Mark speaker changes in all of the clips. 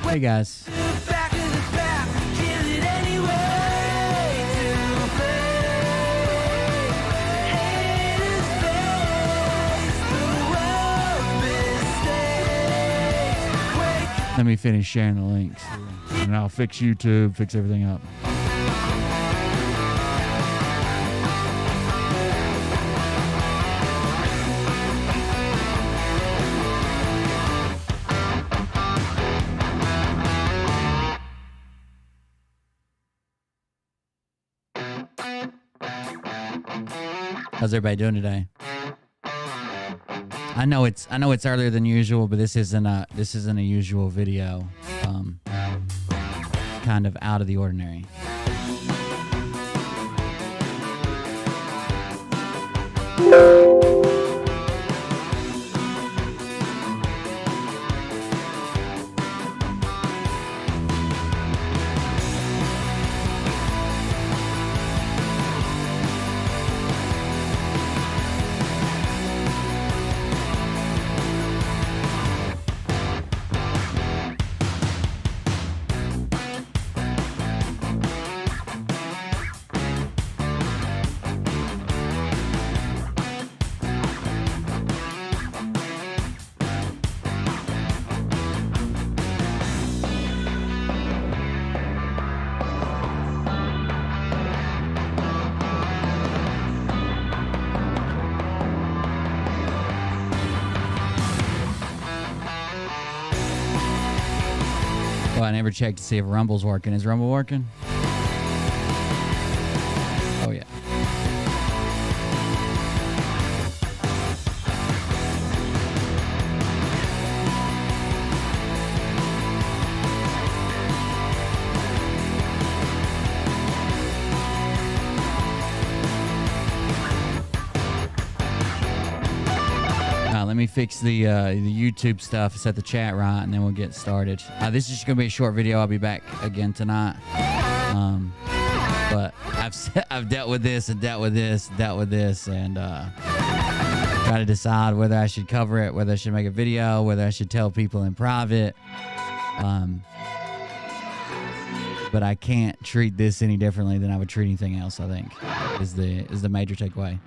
Speaker 1: Hey guys. Let me finish sharing the links and I'll fix YouTube, fix everything up. How's everybody doing today? I know it's earlier than usual, but this isn't a usual video. Kind of out of the ordinary. Oh, I never checked to see if Rumble's working. Is Rumble working? Oh, yeah. Let me fix the YouTube stuff, set the chat right, and then we'll get started. This is just gonna be a short video. I'll be back again tonight. But I've dealt with this and dealt with this, and try to decide whether I should cover it, whether I should make a video, whether I should tell people in private. But I can't treat this any differently than I would treat anything else. I think is the major takeaway.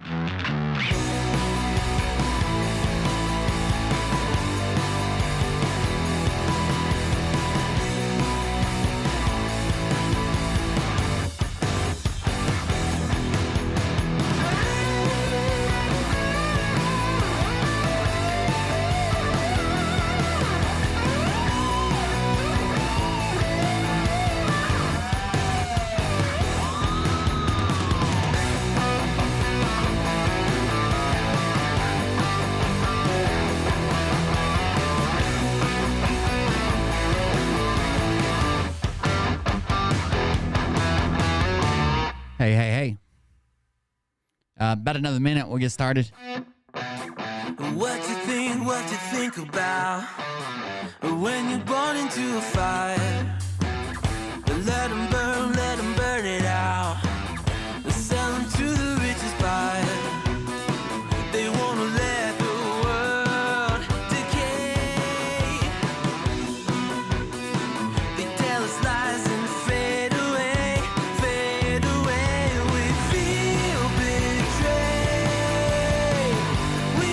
Speaker 1: Hey. About another minute, we'll get started.
Speaker 2: What you think about when you're born into a fire? Let them burn it out. Sell them to the richest buyer. They wanna let the world decay. They tell us lies and fade away. We feel betrayed. We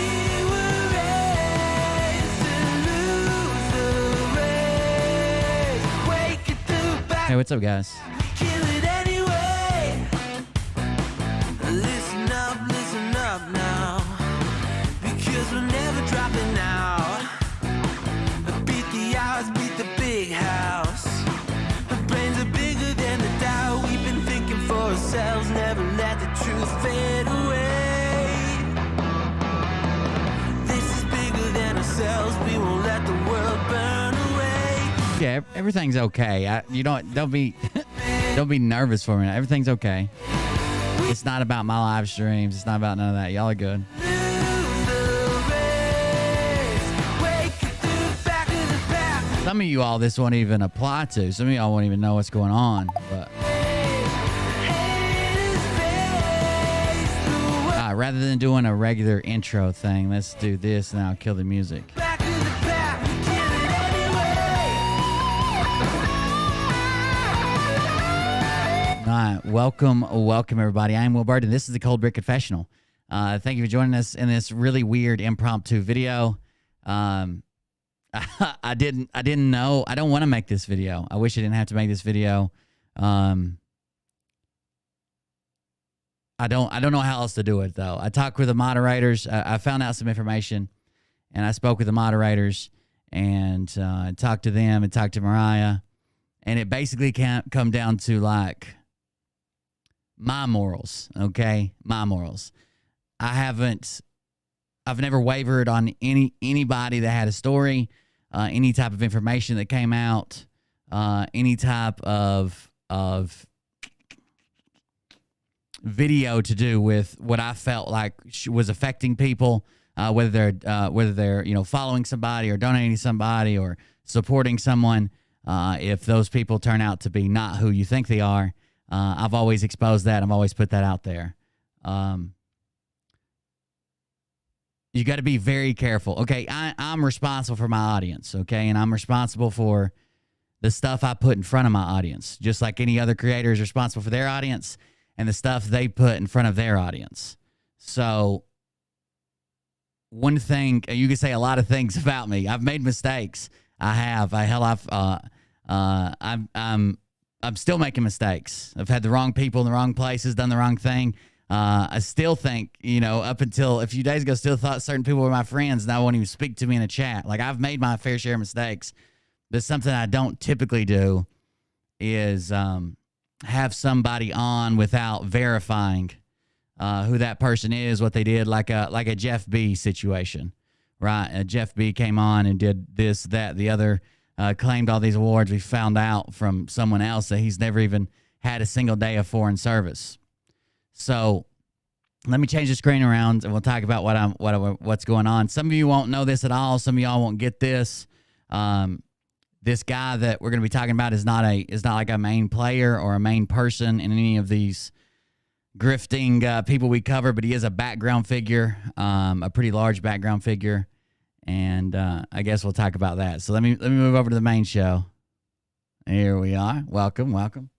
Speaker 2: were raised to lose the race. Wake it to back.
Speaker 1: Hey, what's up, guys?
Speaker 2: Kill it anyway. Listen up now, because we're never dropping out. Beat the odds, beat the big house. Our brains are bigger than the doubt. We've been thinking for ourselves, never let the truth fade away. This is bigger than ourselves. We won't let the world burn away.
Speaker 1: Yeah, everything's okay. Don't be nervous for me. Everything's okay. It's not about my live streams. It's not about none of that. Y'all are good. Some of you all this won't even apply to. Some of y'all won't even know what's going on. But rather than doing a regular intro thing, let's do this and I'll kill the music.
Speaker 2: Back to the pack, kill it anyway.
Speaker 1: right. Welcome, everybody. I am Will Bird, and this is the Cold Brick Confessional. Thank you for joining us in this really weird impromptu video. I didn't know. I don't want to make this video. I wish I didn't have to make this video. I don't know how else to do it, though. I talked with the moderators. I found out some information, and I spoke with the moderators and talked to them and talked to Mariah. And it basically can't come down to, like, my morals, okay? My morals. I've never wavered on anybody that had a story, any type of information that came out, any type of video to do with what I felt like was affecting people, whether they're following somebody or donating to somebody or supporting someone. If those people turn out to be not who you think they are, I've always exposed that. I've always put that out there. You got to be very careful. Okay, I'm responsible for my audience, okay? And I'm responsible for the stuff I put in front of my audience, just like any other creator is responsible for their audience and the stuff they put in front of their audience. So one thing, you can say a lot of things about me. I've made mistakes. I'm still making mistakes. I've had the wrong people in the wrong places, done the wrong thing. I still think, up until a few days ago, still thought certain people were my friends, and I won't even speak to me in a chat. Like, I've made my fair share of mistakes. But something I don't typically do is have somebody on without verifying who that person is, what they did, like a Jeff B situation, right? Jeff B came on and did this, that, the other, claimed all these awards. We found out from someone else that he's never even had a single day of foreign service. So let me change the screen around and we'll talk about what's going on. Some of you won't know this at all. Some of y'all won't get this. This guy that we're going to be talking about is not like a main player or a main person in any of these grifting people we cover, but he is a background figure, a pretty large background figure. And I guess we'll talk about that. So let me move over to the main show. Here we are. Welcome.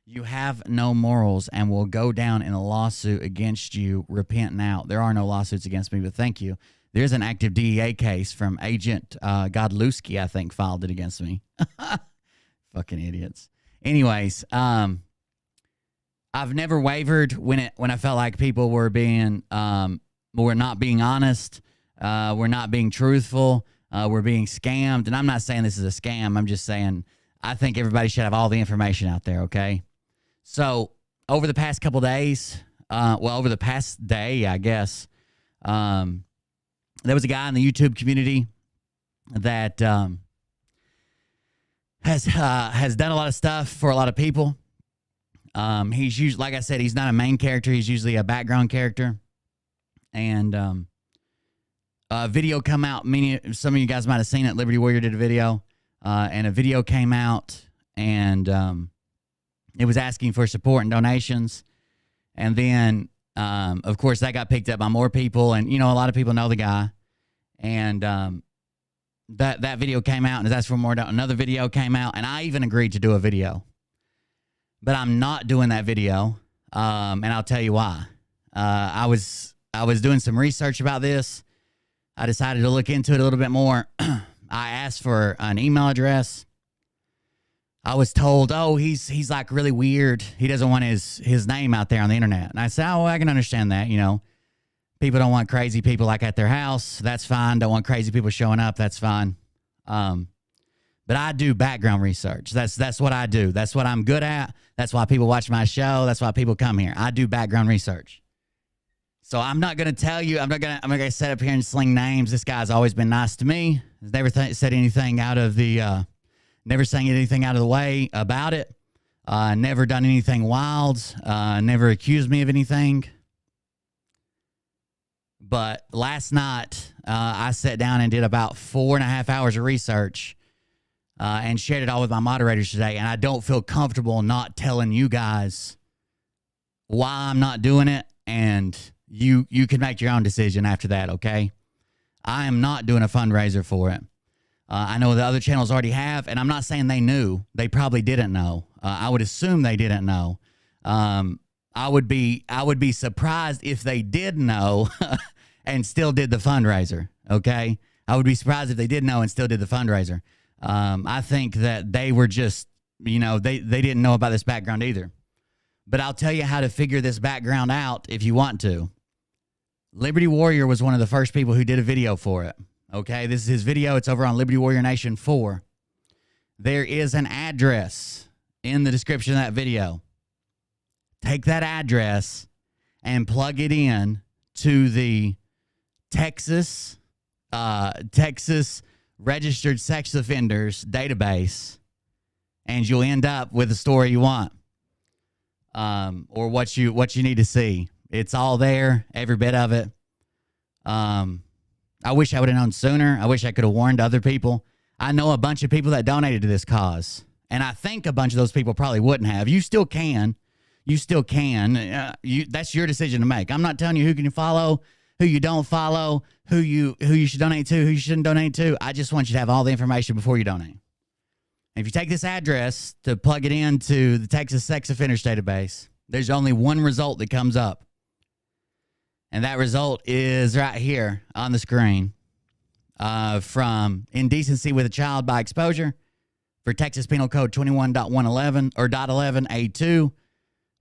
Speaker 1: You have no morals and will go down in a lawsuit against you. Repent now. There are no lawsuits against me, but thank you. There's an active DEA case from Agent Godlewski, I think, filed it against me. Fucking idiots. Anyways, I've never wavered when I felt like people were not being honest. We're not being truthful. We're being scammed. And I'm not saying this is a scam. I'm just saying I think everybody should have all the information out there, okay? So over the past couple days, over the past day, I guess, there was a guy in the YouTube community that has done a lot of stuff for a lot of people. He's usually, like I said, he's not a main character. He's usually a background character. And a video come out. Some of you guys might have seen it. Liberty Warrior did a video, and a video came out, and it was asking for support and donations. And then, of course, that got picked up by more people, and a lot of people know the guy. And that video came out, and it asked for more. Another video came out, and I even agreed to do a video, but I'm not doing that video, and I'll tell you why. I was doing some research about this. I decided to look into it a little bit more. I asked for an email address. I was told, he's like really weird. He doesn't want his name out there on the internet. And I said, I can understand that. People don't want crazy people like at their house. That's fine. Don't want crazy people showing up. That's fine. But I do background research. That's what I do. That's what I'm good at. That's why people watch my show. That's why people come here. I do background research. So I'm not going to tell you, I'm not going to sit up here and sling names. This guy's always been nice to me. He's never said anything out of the, never saying anything out of the way about it. Never done anything wild. Never accused me of anything. But last night, I sat down and did about 4.5 hours of research and shared it all with my moderators today. And I don't feel comfortable not telling you guys why I'm not doing it. And you can make your own decision after that, okay? I am not doing a fundraiser for it. I know the other channels already have, and I'm not saying they knew. They probably didn't know. I would assume they didn't know. I would be surprised if they did know and still did the fundraiser. Okay, I would be surprised if they did know and still did the fundraiser. I think that they were just, they didn't know about this background either. But I'll tell you how to figure this background out if you want to. Liberty Warrior was one of the first people who did a video for it. Okay, this is his video. It's over on Liberty Warrior Nation 4. There is an address in the description of that video. Take that address and plug it in to the Texas Registered Sex Offenders database, and you'll end up with the story you want, or what you need to see. It's all there, every bit of it. I wish I would have known sooner. I wish I could have warned other people. I know a bunch of people that donated to this cause, and I think a bunch of those people probably wouldn't have. You still can. You still can. That's your decision to make. I'm not telling you who can you follow, who you don't follow, who you should donate to, who you shouldn't donate to. I just want you to have all the information before you donate. And if you take this address to plug it into the Texas Sex Offenders database, there's only one result that comes up. And that result is right here on the screen, from indecency with a child by exposure for Texas Penal Code 21.111 or .11A2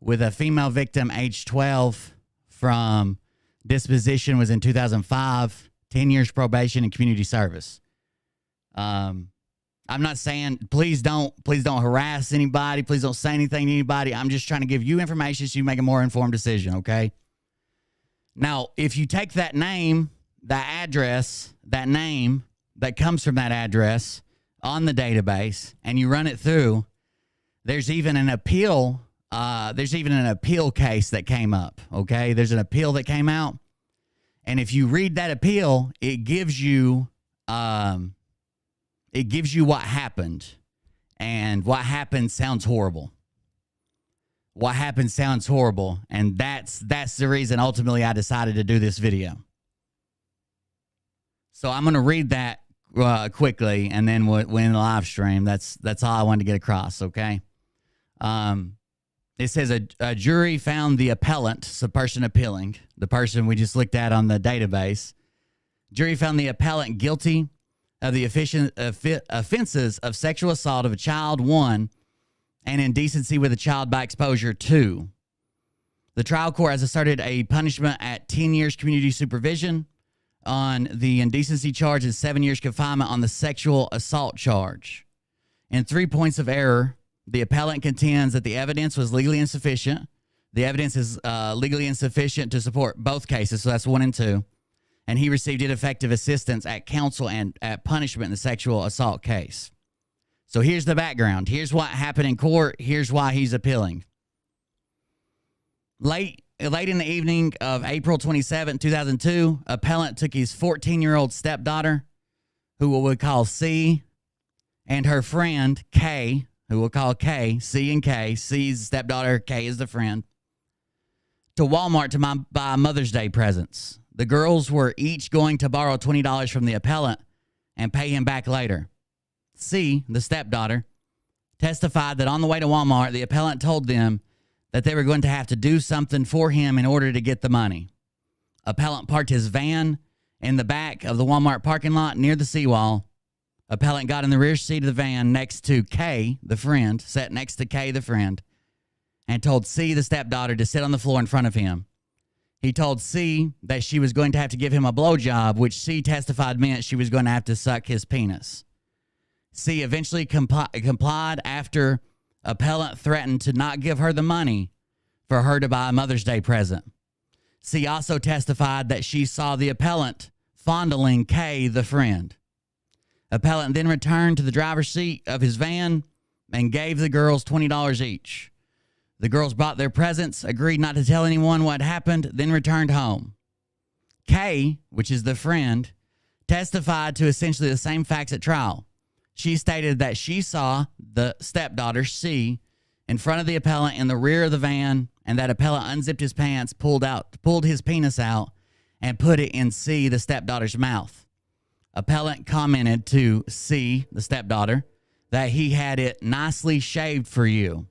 Speaker 1: with a female victim age 12 from disposition was in 2005, 10 years probation and community service. I'm not saying please don't harass anybody. Please don't say anything to anybody. I'm just trying to give you information so you make a more informed decision. Okay. Now, if you take that name, that address, that name that comes from that address on the database, and you run it through, there's even an appeal. There's even an appeal case that came up. Okay, there's an appeal that came out, and if you read that appeal, it gives you what happened, and what happened sounds horrible. What happened sounds horrible, and that's the reason ultimately I decided to do this video. So I'm going to read that quickly, and then we'll end the live stream. That's all I wanted to get across, okay? It says a jury found the appellant, so person appealing, the person we just looked at on the database. Jury found the appellant guilty of the offenses of sexual assault of a child, 1, and indecency with a child by exposure, 2. The trial court has asserted a punishment at 10 years community supervision on the indecency charge and 7 years confinement on the sexual assault charge. In 3 points of error, the appellant contends that the evidence was legally insufficient. The evidence is legally insufficient to support both cases, so that's 1 and 2. And he received ineffective assistance at counsel and at punishment in the sexual assault case. So here's the background. Here's what happened in court. Here's why he's appealing. Late in the evening of April 27, 2002, appellant took his 14-year-old stepdaughter, who we'll call C, and her friend, K, who we'll call K, C and K. C's the stepdaughter, K is the friend, to Walmart to buy Mother's Day presents. The girls were each going to borrow $20 from the appellant and pay him back later. C, the stepdaughter, testified that on the way to Walmart, the appellant told them that they were going to have to do something for him in order to get the money. Appellant parked his van in the back of the Walmart parking lot near the seawall. Appellant got in the rear seat of the van next to K, the friend, sat next to K, the friend, and told C, the stepdaughter, to sit on the floor in front of him. He told C that she was going to have to give him a blowjob, which C testified meant she was going to have to suck his penis. C eventually complied after appellant threatened to not give her the money for her to buy a Mother's Day present. C also testified that she saw the appellant fondling K, the friend. Appellant then returned to the driver's seat of his van and gave the girls $20 each. The girls brought their presents, agreed not to tell anyone what happened, then returned home. K, which is the friend, testified to essentially the same facts at trial. She stated that she saw the stepdaughter, C, in front of the appellant in the rear of the van, and that appellant unzipped his pants, pulled his penis out, and put it in C, the stepdaughter's mouth. Appellant commented to C, the stepdaughter, that he had it nicely shaved for you.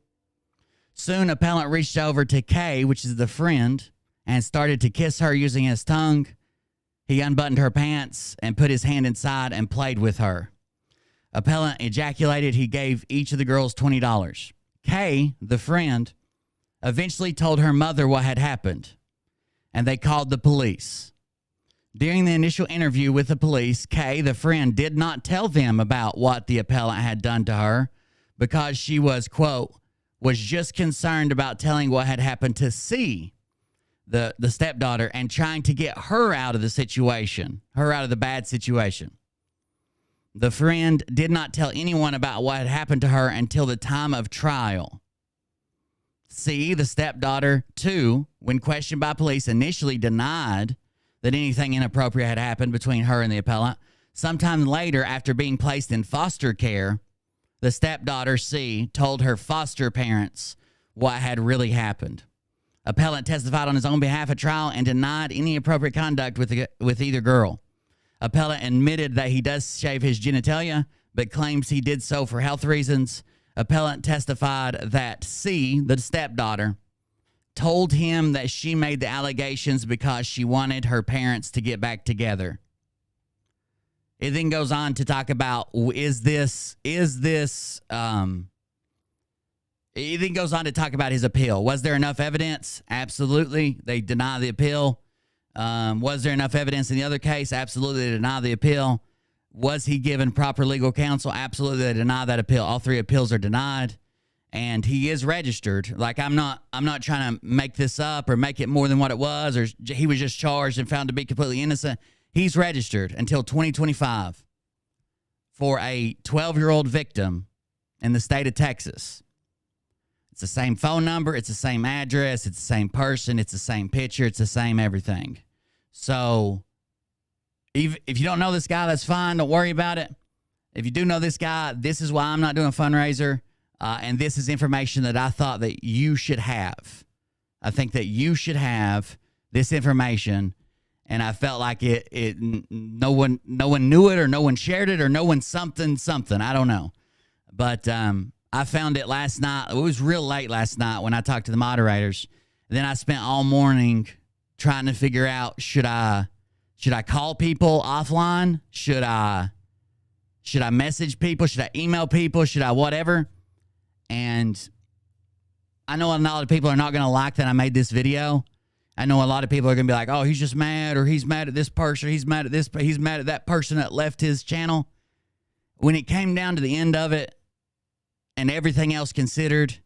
Speaker 1: Soon, appellant reached over to Kay, which is the friend, and started to kiss her using his tongue. He unbuttoned her pants and put his hand inside and played with her. Appellant ejaculated. He gave each of the girls $20. Kay, the friend, eventually told her mother what had happened, and they called the police. During the initial interview with the police, Kay, the friend, did not tell them about what the appellant had done to her because she was, quote, was just concerned about telling what had happened to C, the stepdaughter, and trying to get her out of the situation, her out of the bad situation. The friend did not tell anyone about what had happened to her until the time of trial. C, the stepdaughter, too, when questioned by police, initially denied that anything inappropriate had happened between her and the appellant. Sometime later, after being placed in foster care, the stepdaughter, C, told her foster parents what had really happened. Appellant testified on his own behalf at trial and denied any appropriate conduct with either girl. Appellant admitted that he does shave his genitalia, but claims he did so for health reasons. Appellant testified that C, the stepdaughter, told him that she made the allegations because she wanted her parents to get back together. It then goes on to talk about, it then goes on to talk about his appeal. Was there enough evidence? Absolutely. They deny the appeal. Was there enough evidence in the other case? Absolutely. They deny the appeal. Was he given proper legal counsel? Absolutely. They deny that appeal. All three appeals are denied. And he is registered. Like, I'm not trying to make this up or make it more than what it was, or he was just charged and found to be completely innocent. He's registered until 2025 for a 12-year-old victim in the state of Texas. It's the same phone number. It's the same address. It's the same person. It's the same picture. It's the same everything. So if you don't know this guy, that's fine. Don't worry about it. If you do know this guy, this is why I'm not doing a fundraiser. And this is information that I thought that you should have. I think that you should have this information. And I felt like no one knew it, or no one shared it, or no one something. I don't know. But I found it last night. It was real late last night when I talked to the moderators. And then I spent all morning trying to figure out, should I call people offline? Should I message people? Should I email people? Should I whatever? And I know a lot of people are not going to like that I made this video. I know a lot of people are going to be like, oh, he's just mad, or he's mad at this person, he's mad at this, he's mad at that person that left his channel. When it came down to the end of it and everything else considered,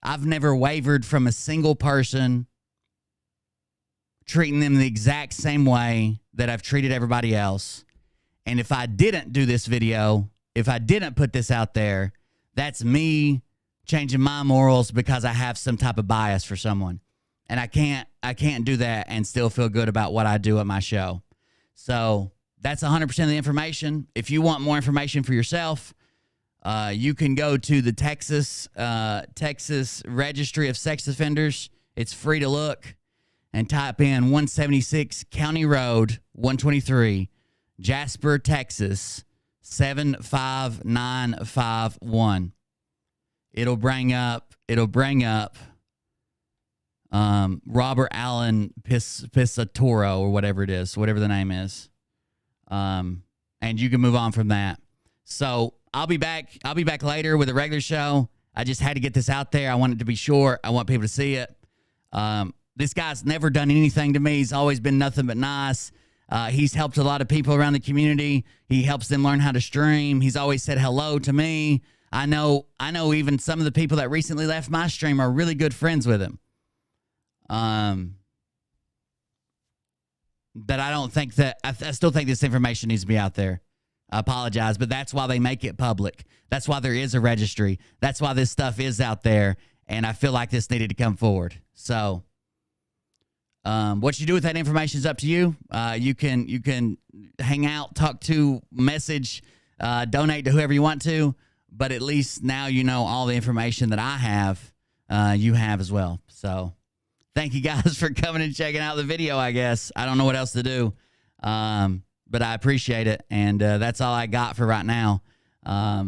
Speaker 1: I've never wavered from a single person, treating them the exact same way that I've treated everybody else. And if I didn't do this video, if I didn't put this out there, that's me changing my morals because I have some type of bias for someone. And I can't do that and still feel good about what I do at my show. So that's 100% of the information. If you want more information for yourself, you can go to the Texas Registry of Sex Offenders. It's free to look, and type in 176 County Road 123, Jasper, Texas 75951. It'll bring up Robert Allen Pisatoro, or whatever it is, whatever the name is. And you can move on from that. So I'll be back later with a regular show. I just had to get this out there. I want it to be short. I want people to see it. This guy's never done anything to me. He's always been nothing but nice. He's helped a lot of people around the community. He helps them learn how to stream. He's always said hello to me. I know even some of the people that recently left my stream are really good friends with him. But I still think this information needs to be out there. I apologize, but that's why they make it public. That's why there is a registry. That's why this stuff is out there, and I feel like this needed to come forward. So, what you do with that information is up to you. You can hang out, talk to, message, donate to whoever you want to, but at least now you know all the information that I have, you have as well. So, thank you guys for coming and checking out the video, I guess. I don't know what else to do. But I appreciate it. And that's all I got for right now. I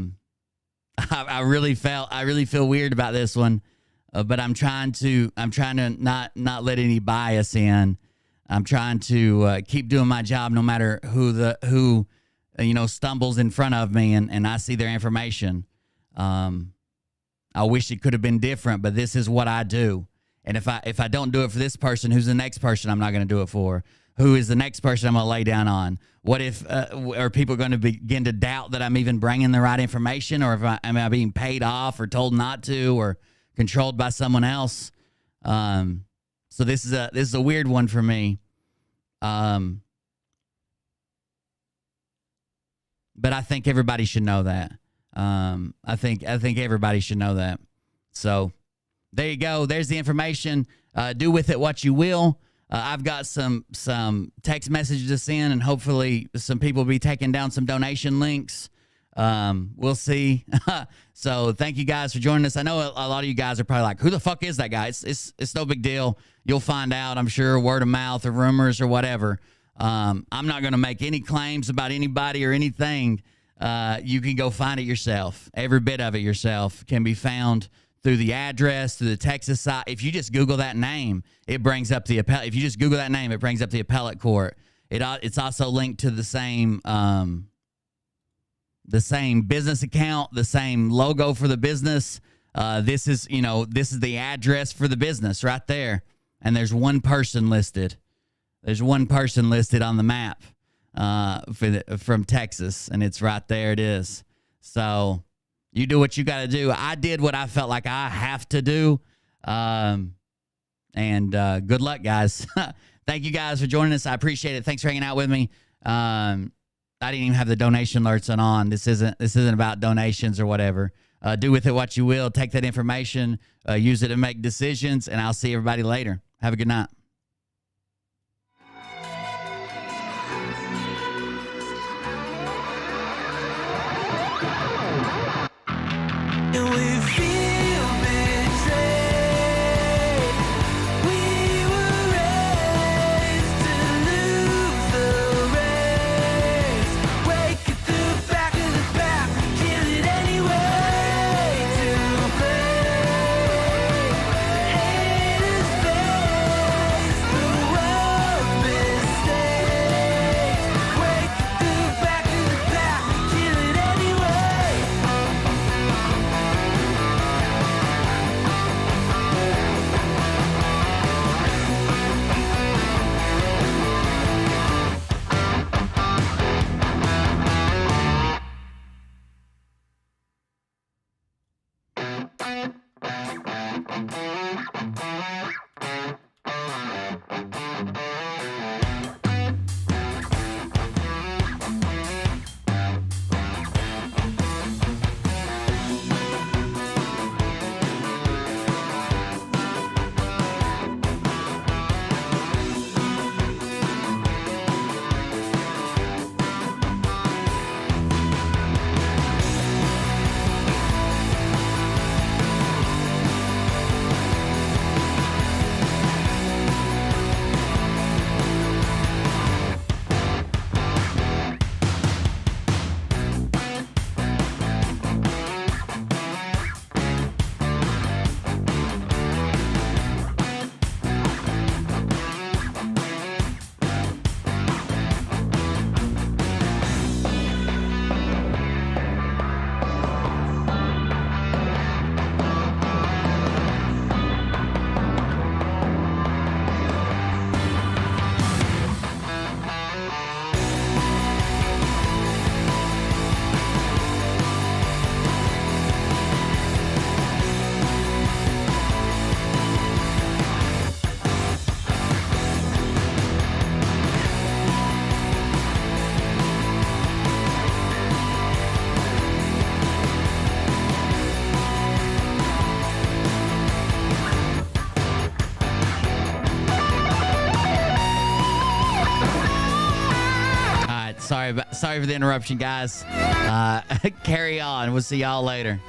Speaker 1: really feel weird about this one. but I'm trying to not let any bias in. I'm trying to keep doing my job no matter who stumbles in front of me and I see their information. I wish it could have been different, but this is what I do. And if I don't do it for this person, who's the next person I'm not going to do it for? Who is the next person I'm going to lay down on? What if are people going to begin to doubt that I'm even bringing the right information, or am I being paid off or told not to or controlled by someone else? So this is a weird one for me. But I think everybody should know that. I think everybody should know that. So there you go. There's the information. Do with it what you will. I've got some text messages to send, and hopefully some people will be taking down some donation links. We'll see. So thank you guys for joining us. I know a lot of you guys are probably like, who the fuck is that guy? It's no big deal. You'll find out, I'm sure, word of mouth or rumors or whatever. I'm not going to make any claims about anybody or anything. You can go find it yourself. Every bit of it yourself can be found through the address, through the Texas site. If you just Google that name, it brings up the appellate. If you just Google that name, it brings up the appellate court. It's also linked to the same business account, the same logo for the business. This is the address for the business right there. And there's one person listed. There's one person listed on the map from Texas, and it's right there. It is. So you do what you got to do. I did what I felt like I have to do. And good luck, guys. Thank you guys for joining us. I appreciate it. Thanks for hanging out with me. I didn't even have the donation alerts on. This isn't about donations or whatever. Do with it what you will. Take that information, use it to make decisions, and I'll see everybody later. Have a good night.
Speaker 2: And we feel betrayed. We were raised to lose the race. Wake at the back of the pack, kill it anyway. To play, haters face the world's mistakes. Wake at the back of the pack, kill it anyway.
Speaker 1: Sorry for the interruption, guys. Carry on. We'll see y'all later.